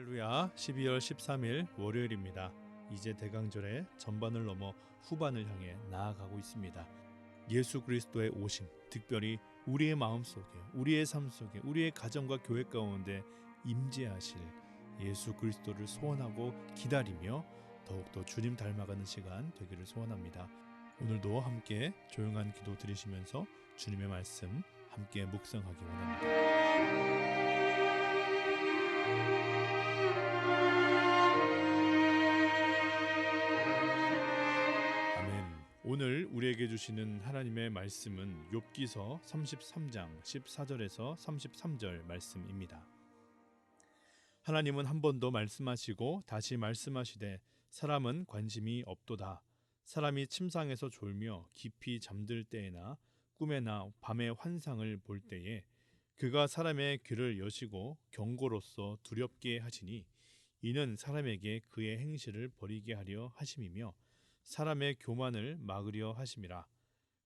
할렐루야. 12월 13일 월요일입니다. 이제 대강절의 전반을 넘어 후반을 향해 나아가고 있습니다. 예수 그리스도의 오심, 특별히 우리의 마음속에, 우리의 삶 속에, 우리의 가정과 교회 가운데 임재하실 예수 그리스도를 소원하고 기다리며 더욱더 주님 닮아가는 시간 되기를 소원합니다. 오늘도 함께 조용한 기도 드리시면서 주님의 말씀 함께 묵상하기 원합니다. 오늘 우리에게 주시는 하나님의 말씀은 욥기서 33장 14절에서 33절 말씀입니다. 하나님은 한 번 더 말씀하시고 다시 말씀하시되 사람은 관심이 없도다. 사람이 침상에서 졸며 깊이 잠들 때에나 꿈에나 밤의 환상을 볼 때에 그가 사람의 귀를 여시고 경고로서 두렵게 하시니 이는 사람에게 그의 행실을 버리게 하려 하심이며 사람의 교만을 막으려 하심이라.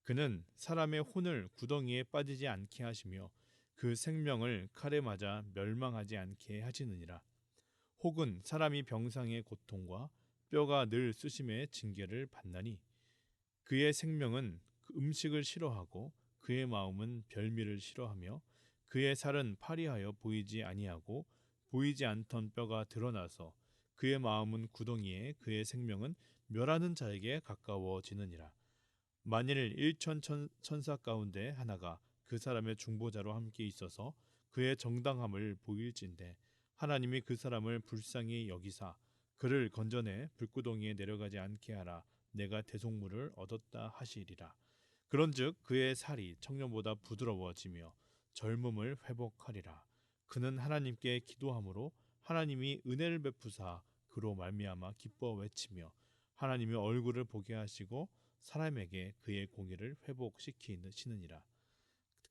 그는 사람의 혼을 구덩이에 빠지지 않게 하시며 그 생명을 칼에 맞아 멸망하지 않게 하시느니라. 혹은 사람이 병상의 고통과 뼈가 늘 쑤심의 징계를 받나니 그의 생명은 그 음식을 싫어하고 그의 마음은 별미를 싫어하며 그의 살은 파리하여 보이지 아니하고 보이지 않던 뼈가 드러나서 그의 마음은 구덩이에 그의 생명은 멸하는 자에게 가까워지느니라. 만일 일천 천사 가운데 하나가 그 사람의 중보자로 함께 있어서 그의 정당함을 보일진대 하나님이 그 사람을 불쌍히 여기사 그를 건져내 불구덩이에 내려가지 않게 하라. 내가 대속물을 얻었다 하시리라. 그런즉 그의 살이 청년보다 부드러워지며 젊음을 회복하리라. 그는 하나님께 기도함으로 하나님이 은혜를 베푸사 그로 말미암아 기뻐 외치며 하나님의 얼굴을 보게 하시고 사람에게 그의 공의를 회복시키시느니라.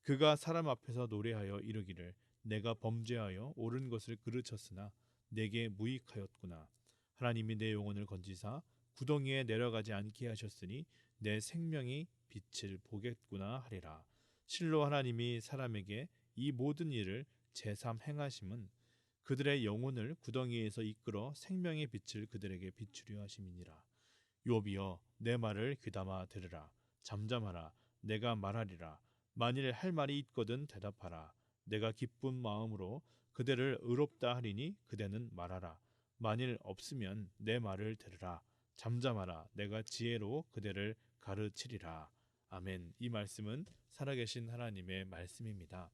그가 사람 앞에서 노래하여 이르기를 내가 범죄하여 옳은 것을 그르쳤으나 내게 무익하였구나. 하나님이 내 영혼을 건지사 구덩이에 내려가지 않게 하셨으니 내 생명이 빛을 보겠구나 하리라. 실로 하나님이 사람에게 이 모든 일을 제삼 행하심은 그들의 영혼을 구덩이에서 이끌어 생명의 빛을 그들에게 비추려 하심이니라. 욥이여 내 말을 귀담아 들으라. 잠잠하라. 내가 말하리라. 만일 할 말이 있거든 대답하라. 내가 기쁜 마음으로 그대를 의롭다 하리니 그대는 말하라. 만일 없으면 내 말을 들으라. 잠잠하라. 내가 지혜로 그대를 가르치리라. 아멘. 이 말씀은 살아계신 하나님의 말씀입니다.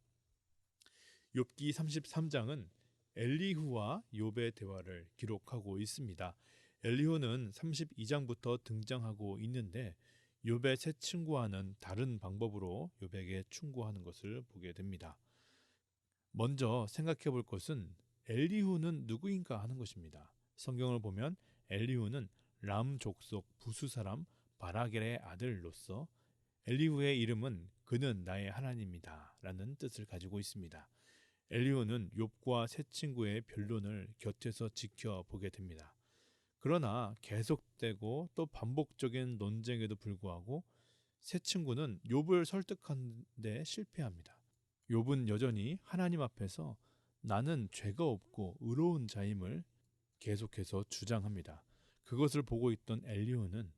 욥기 33장은 엘리후와 욥의 대화를 기록하고 있습니다. 엘리후는 32장부터 등장하고 있는데 욥의 새 친구와는 다른 방법으로 욥에게 충고하는 것을 보게 됩니다. 먼저 생각해 볼 것은 엘리후는 누구인가 하는 것입니다. 성경을 보면 엘리후는 람 족속 부수 사람 바라겔의 아들로서 엘리후의 이름은 그는 나의 하나님이다 라는 뜻을 가지고 있습니다. 엘리후는 욥과 새 친구의 변론을 곁에서 지켜보게 됩니다. 그러나 계속되고 또 반복적인 논쟁에도 불구하고 새 친구는 욥을 설득하는 데 실패합니다. 욥은 여전히 하나님 앞에서 나는 죄가 없고 의로운 자임을 계속해서 주장합니다. 그것을 보고 있던 엘리후는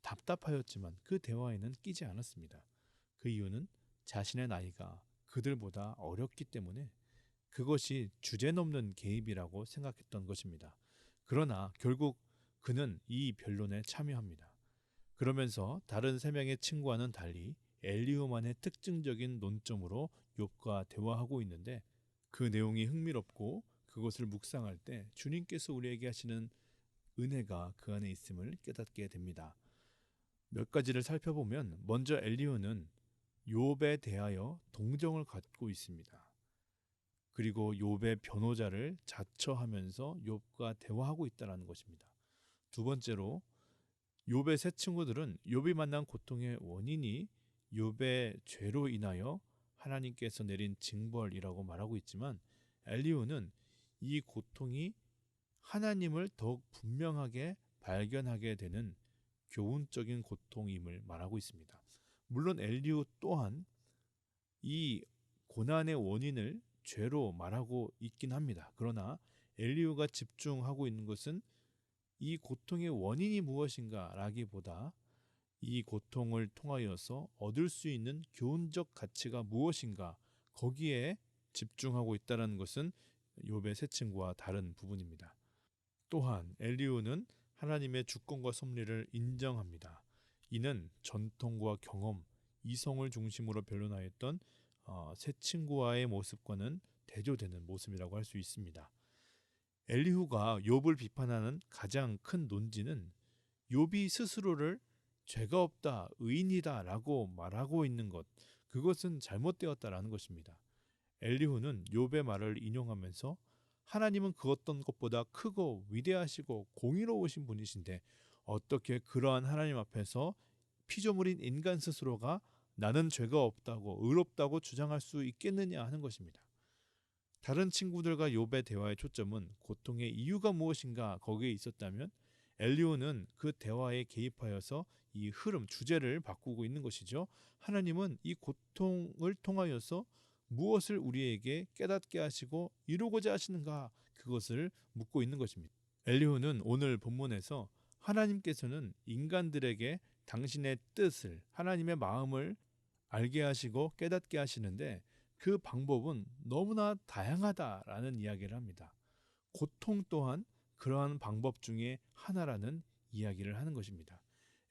답답하였지만 그 대화에는 끼지 않았습니다. 그 이유는 자신의 나이가 그들보다 어렸기 때문에 그것이 주제넘는 개입이라고 생각했던 것입니다. 그러나 결국 그는 이 변론에 참여합니다. 그러면서 다른 세 명의 친구와는 달리 엘리후만의 특징적인 논점으로 욥과 대화하고 있는데 그 내용이 흥미롭고 그것을 묵상할 때 주님께서 우리에게 하시는 은혜가 그 안에 있음을 깨닫게 됩니다. 몇 가지를 살펴보면 먼저 엘리후는 욥에 대하여 동정을 갖고 있습니다. 그리고 욥의 변호자를 자처하면서 욥과 대화하고 있다는 것입니다. 두 번째로 욥의 세 친구들은 욥이 만난 고통의 원인이 욥의 죄로 인하여 하나님께서 내린 징벌이라고 말하고 있지만 엘리후는 이 고통이 하나님을 더욱 분명하게 발견하게 되는 교훈적인 고통임을 말하고 있습니다. 물론 엘리후 또한 이 고난의 원인을 죄로 말하고 있긴 합니다. 그러나 엘리후가 집중하고 있는 것은 이 고통의 원인이 무엇인가라기보다 이 고통을 통하여서 얻을 수 있는 교훈적 가치가 무엇인가 거기에 집중하고 있다는 것은 욥의 세 친구와 다른 부분입니다. 또한 엘리후는 하나님의 주권과 섭리를 인정합니다. 이는 전통과 경험, 이성을 중심으로 변론하였던 세 친구와의 모습과는 대조되는 모습이라고 할 수 있습니다. 엘리후가 욥을 비판하는 가장 큰 논지는 욥이 스스로를 죄가 없다, 의인이다라고 말하고 있는 것, 그것은 잘못되었다라는 것입니다. 엘리후는 욥의 말을 인용하면서 하나님은 그 어떤 것보다 크고 위대하시고 공의로우신 분이신데 어떻게 그러한 하나님 앞에서 피조물인 인간 스스로가 나는 죄가 없다고 의롭다고 주장할 수 있겠느냐 하는 것입니다. 다른 친구들과 욥의 대화의 초점은 고통의 이유가 무엇인가 거기에 있었다면 엘리후는 그 대화에 개입하여서 이 흐름, 주제를 바꾸고 있는 것이죠. 하나님은 이 고통을 통하여서 무엇을 우리에게 깨닫게 하시고 이루고자 하시는가 그것을 묻고 있는 것입니다. 엘리후는 오늘 본문에서 하나님께서는 인간들에게 당신의 뜻을, 하나님의 마음을 알게 하시고 깨닫게 하시는데 그 방법은 너무나 다양하다라는 이야기를 합니다. 고통 또한 그러한 방법 중에 하나라는 이야기를 하는 것입니다.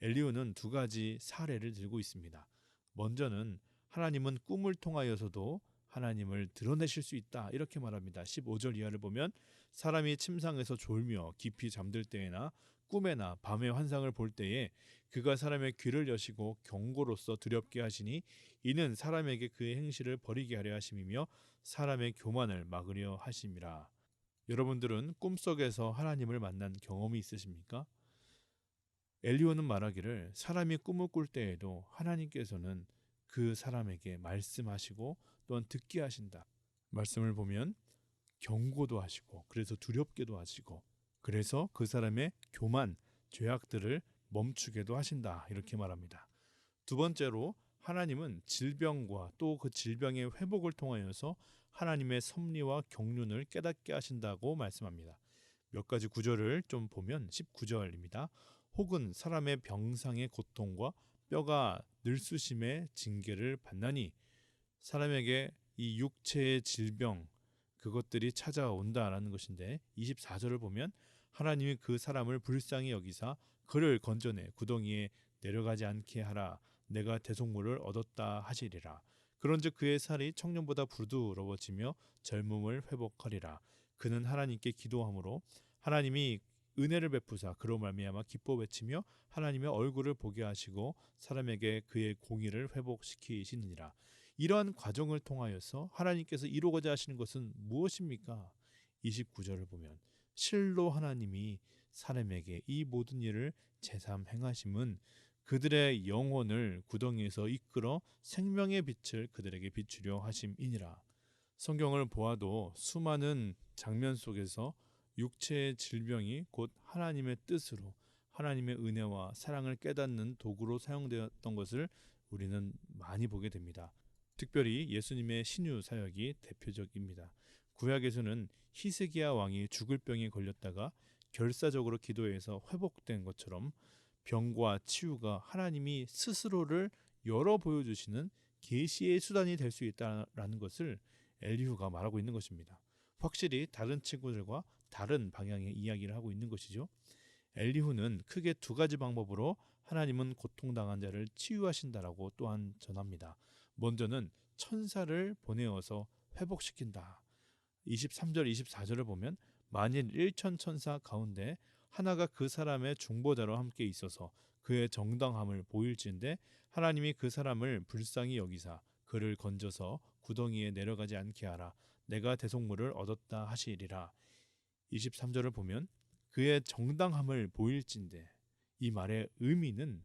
엘리후는 두 가지 사례를 들고 있습니다. 먼저는 하나님은 꿈을 통하여서도 하나님을 드러내실 수 있다 이렇게 말합니다. 15절 이하를 보면 사람이 침상에서 졸며 깊이 잠들 때에나 꿈에나 밤의 환상을 볼 때에 그가 사람의 귀를 여시고 경고로서 두렵게 하시니 이는 사람에게 그의 행실을 버리게 하려 하심이며 사람의 교만을 막으려 하심이라. 여러분들은 꿈속에서 하나님을 만난 경험이 있으십니까? 엘리후는 말하기를 사람이 꿈을 꿀 때에도 하나님께서는 그 사람에게 말씀하시고 또한 듣게 하신다. 말씀을 보면 경고도 하시고 그래서 두렵게도 하시고 그래서 그 사람의 교만, 죄악들을 멈추게도 하신다 이렇게 말합니다. 두 번째로 하나님은 질병과 또 그 질병의 회복을 통하여서 하나님의 섭리와 경륜을 깨닫게 하신다고 말씀합니다. 몇 가지 구절을 좀 보면 19절입니다. 혹은 사람의 병상의 고통과 뼈가 늘쑤심의 징계를 받나니 사람에게 이 육체의 질병 그것들이 찾아온다라는 것인데 24절을 보면 하나님이 그 사람을 불쌍히 여기사 그를 건져내 구덩이에 내려가지 않게 하라 내가 대속물을 얻었다 하시리라. 그런즉 그의 살이 청년보다 부드러워지며 젊음을 회복하리라. 그는 하나님께 기도함으로 하나님이 은혜를 베푸사 그로 말미암아 기뻐 외치며 하나님의 얼굴을 보게 하시고 사람에게 그의 공의를 회복시키시느니라. 이러한 과정을 통하여서 하나님께서 이루고자 하시는 것은 무엇입니까? 29절을 보면 실로 하나님이 사람에게 이 모든 일을 제삼 행하심은 그들의 영혼을 구덩이에서 이끌어 생명의 빛을 그들에게 비추려 하심이니라. 성경을 보아도 수많은 장면 속에서 육체의 질병이 곧 하나님의 뜻으로 하나님의 은혜와 사랑을 깨닫는 도구로 사용되었던 것을 우리는 많이 보게 됩니다. 특별히 예수님의 신유 사역이 대표적입니다. 구약에서는 히스기야 왕이 죽을 병에 걸렸다가 결사적으로 기도해서 회복된 것처럼 병과 치유가 하나님이 스스로를 열어 보여주시는 계시의 수단이 될 수 있다는 것을 엘리후가 말하고 있는 것입니다. 확실히 다른 친구들과 다른 방향의 이야기를 하고 있는 것이죠. 엘리후는 크게 두 가지 방법으로 하나님은 고통당한 자를 치유하신다라고 또한 전합니다. 먼저는 천사를 보내어서 회복시킨다. 23절 24절을 보면 만일 1천 천사 가운데 하나가 그 사람의 중보자로 함께 있어서 그의 정당함을 보일진데 하나님이 그 사람을 불쌍히 여기사 그를 건져서 구덩이에 내려가지 않게 하라. 내가 대속물을 얻었다 하시리라. 23절을 보면 그의 정당함을 보일진데 이 말의 의미는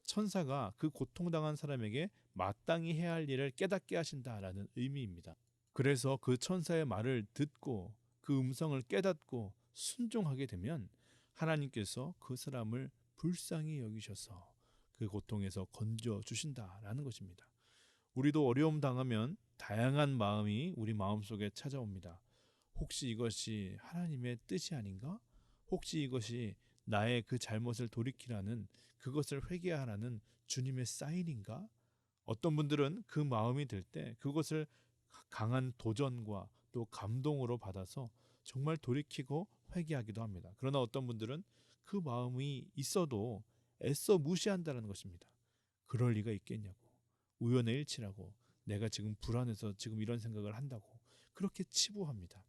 천사가 그 고통당한 사람에게 마땅히 해야 할 일을 깨닫게 하신다라는 의미입니다. 그래서 그 천사의 말을 듣고 그 음성을 깨닫고 순종하게 되면 하나님께서 그 사람을 불쌍히 여기셔서 그 고통에서 건져 주신다라는 것입니다. 우리도 어려움 당하면 다양한 마음이 우리 마음속에 찾아옵니다. 혹시 이것이 하나님의 뜻이 아닌가? 혹시 이것이 나의 그 잘못을 돌이키라는, 그것을 회개하라는 주님의 사인인가? 어떤 분들은 그 마음이 들 때 그것을 강한 도전과 또 감동으로 받아서 정말 돌이키고 회개하기도 합니다. 그러나 어떤 분들은 그 마음이 있어도 애써 무시한다는 것입니다. 그럴 리가 있겠냐고. 우연의 일치라고. 내가 지금 불안해서 지금 이런 생각을 한다고. 그렇게 치부합니다.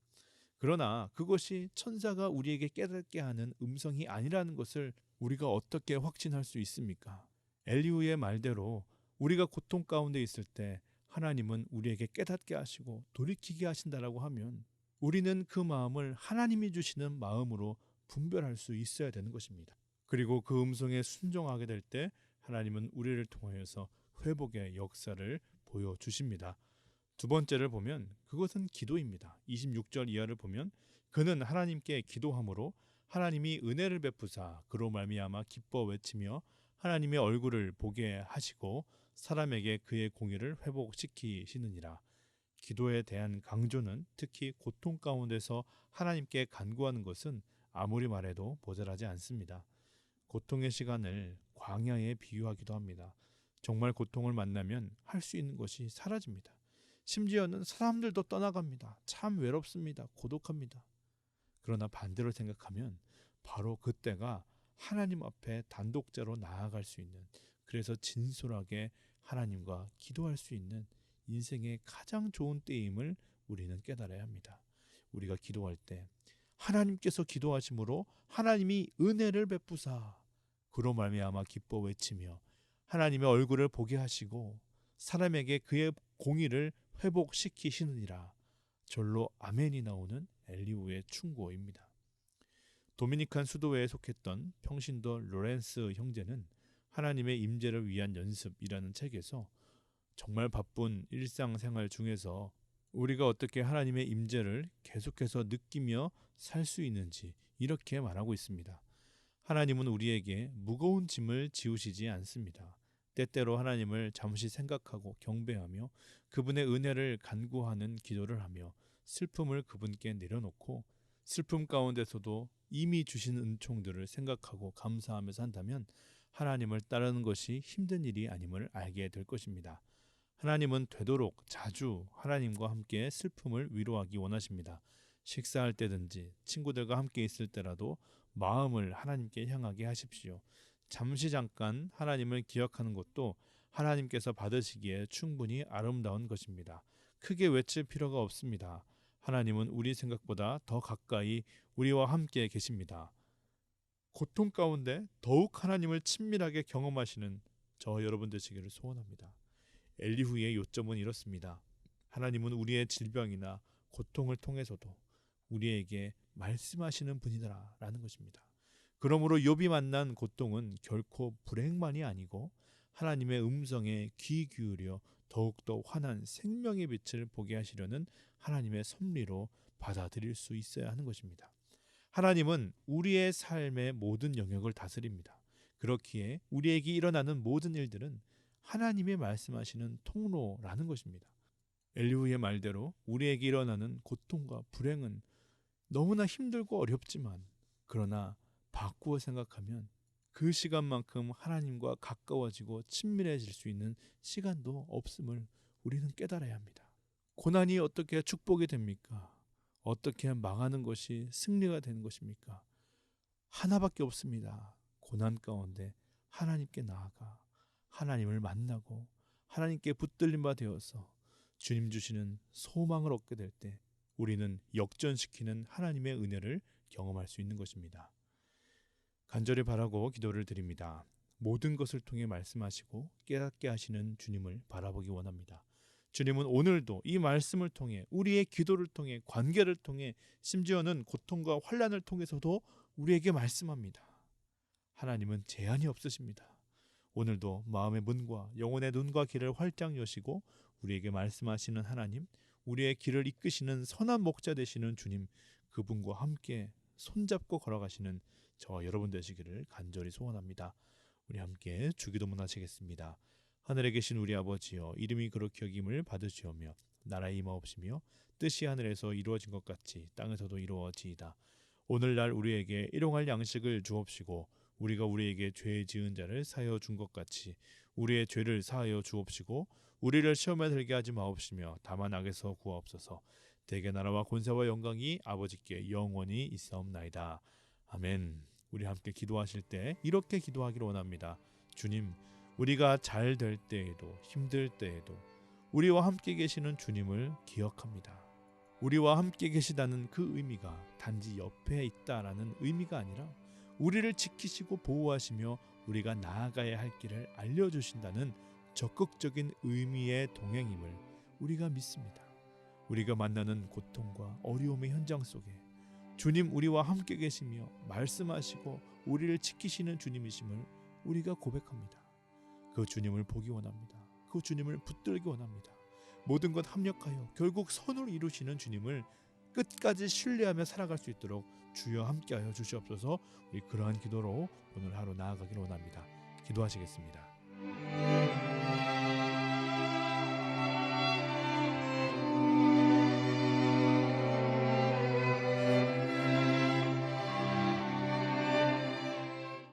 그러나 그것이 천사가 우리에게 깨닫게 하는 음성이 아니라는 것을 우리가 어떻게 확신할 수 있습니까? 엘리후의 말대로 우리가 고통 가운데 있을 때 하나님은 우리에게 깨닫게 하시고 돌이키게 하신다라고 하면 우리는 그 마음을 하나님이 주시는 마음으로 분별할 수 있어야 되는 것입니다. 그리고 그 음성에 순종하게 될 때 하나님은 우리를 통하여서 회복의 역사를 보여주십니다. 두 번째를 보면 그것은 기도입니다. 26절 이하를 보면 그는 하나님께 기도함으로 하나님이 은혜를 베푸사 그로 말미암아 기뻐 외치며 하나님의 얼굴을 보게 하시고 사람에게 그의 공의를 회복시키시느니라. 기도에 대한 강조는 특히 고통 가운데서 하나님께 간구하는 것은 아무리 말해도 모자라지 않습니다. 고통의 시간을 광야에 비유하기도 합니다. 정말 고통을 만나면 할 수 있는 것이 사라집니다. 심지어는 사람들도 떠나갑니다. 참 외롭습니다. 고독합니다. 그러나 반대로 생각하면 바로 그때가 하나님 앞에 단독자로 나아갈 수 있는, 그래서 진솔하게 하나님과 기도할 수 있는 인생의 가장 좋은 때임을 우리는 깨달아야 합니다. 우리가 기도할 때 하나님께서 기도하심으로 하나님이 은혜를 베푸사 그로 말미암아 기뻐 외치며 하나님의 얼굴을 보게 하시고 사람에게 그의 공의를 회복시키시느니라. 절로 아멘이 나오는 엘리후의 충고입니다. 도미니칸 수도회에 속했던 평신도 로렌스 형제는 하나님의 임재를 위한 연습이라는 책에서 정말 바쁜 일상생활 중에서 우리가 어떻게 하나님의 임재를 계속해서 느끼며 살 수 있는지 이렇게 말하고 있습니다. 하나님은 우리에게 무거운 짐을 지우시지 않습니다. 때때로 하나님을 잠시 생각하고 경배하며 그분의 은혜를 간구하는 기도를 하며 슬픔을 그분께 내려놓고 슬픔 가운데서도 이미 주신 은총들을 생각하고 감사하면서 한다면 하나님을 따르는 것이 힘든 일이 아님을 알게 될 것입니다. 하나님은 되도록 자주 하나님과 함께 슬픔을 위로하기 원하십니다. 식사할 때든지 친구들과 함께 있을 때라도 마음을 하나님께 향하게 하십시오. 잠깐 하나님을 기억하는 것도 하나님께서 받으시기에 충분히 아름다운 것입니다. 크게 외칠 필요가 없습니다. 하나님은 우리 생각보다 더 가까이 우리와 함께 계십니다. 고통 가운데 더욱 하나님을 친밀하게 경험하시는 저 여러분 되시기를 소원합니다. 엘리후의 요점은 이렇습니다. 하나님은 우리의 질병이나 고통을 통해서도 우리에게 말씀하시는 분이다라는 것입니다. 그러므로 욥이 만난 고통은 결코 불행만이 아니고 하나님의 음성에 귀 기울여 더욱더 환한 생명의 빛을 보게 하시려는 하나님의 섭리로 받아들일 수 있어야 하는 것입니다. 하나님은 우리의 삶의 모든 영역을 다스립니다. 그렇기에 우리에게 일어나는 모든 일들은 하나님의 말씀하시는 통로라는 것입니다. 엘리후의 말대로 우리에게 일어나는 고통과 불행은 너무나 힘들고 어렵지만 그러나 바꾸어 생각하면 그 시간만큼 하나님과 가까워지고 친밀해질 수 있는 시간도 없음을 우리는 깨달아야 합니다. 고난이 어떻게 축복이 됩니까? 어떻게 망하는 것이 승리가 되는 것입니까? 하나밖에 없습니다. 고난 가운데 하나님께 나아가 하나님을 만나고 하나님께 붙들림 바 되어서 주님 주시는 소망을 얻게 될 때 우리는 역전시키는 하나님의 은혜를 경험할 수 있는 것입니다. 간절히 바라고 기도를 드립니다. 모든 것을 통해 말씀하시고 깨닫게 하시는 주님을 바라보기 원합니다. 주님은 오늘도 이 말씀을 통해 우리의 기도를 통해 관계를 통해 심지어는 고통과 환난을 통해서도 우리에게 말씀합니다. 하나님은 제한이 없으십니다. 오늘도 마음의 문과 영혼의 눈과 귀를 활짝 여시고 우리에게 말씀하시는 하나님, 우리의 길을 이끄시는 선한 목자 되시는 주님, 그분과 함께 손잡고 걸어가시는 저 여러분 되시기를 간절히 소원합니다. 우리 함께 주기도문 하시겠습니다. 하늘에 계신 우리 아버지여, 이름이 거룩히 여김을 받으시오며 나라의 임하옵시며 뜻이 하늘에서 이루어진 것 같이 땅에서도 이루어지이다. 오늘날 우리에게 일용할 양식을 주옵시고 우리가 우리에게 죄 지은 자를 사하여 준 것 같이 우리의 죄를 사하여 주옵시고 우리를 시험에 들게 하지 마옵시며 다만 악에서 구하옵소서. 대개 나라와 권세와 영광이 아버지께 영원히 있사옵나이다. 아멘. 우리 함께 기도하실 때 이렇게 기도하기를 원합니다. 주님, 우리가 잘 될 때에도 힘들 때에도 우리와 함께 계시는 주님을 기억합니다. 우리와 함께 계시다는 그 의미가 단지 옆에 있다라는 의미가 아니라 우리를 지키시고 보호하시며 우리가 나아가야 할 길을 알려주신다는 적극적인 의미의 동행임을 우리가 믿습니다. 우리가 만나는 고통과 어려움의 현장 속에 주님 우리와 함께 계시며 말씀하시고 우리를 지키시는 주님이심을 우리가 고백합니다. 그 주님을 보기 원합니다. 그 주님을 붙들기 원합니다. 모든 것 합력하여 결국 선을 이루시는 주님을 끝까지 신뢰하며 살아갈 수 있도록 주여 함께하여 주시옵소서. 우리 그러한 기도로 오늘 하루 나아가기를 원합니다. 기도하시겠습니다.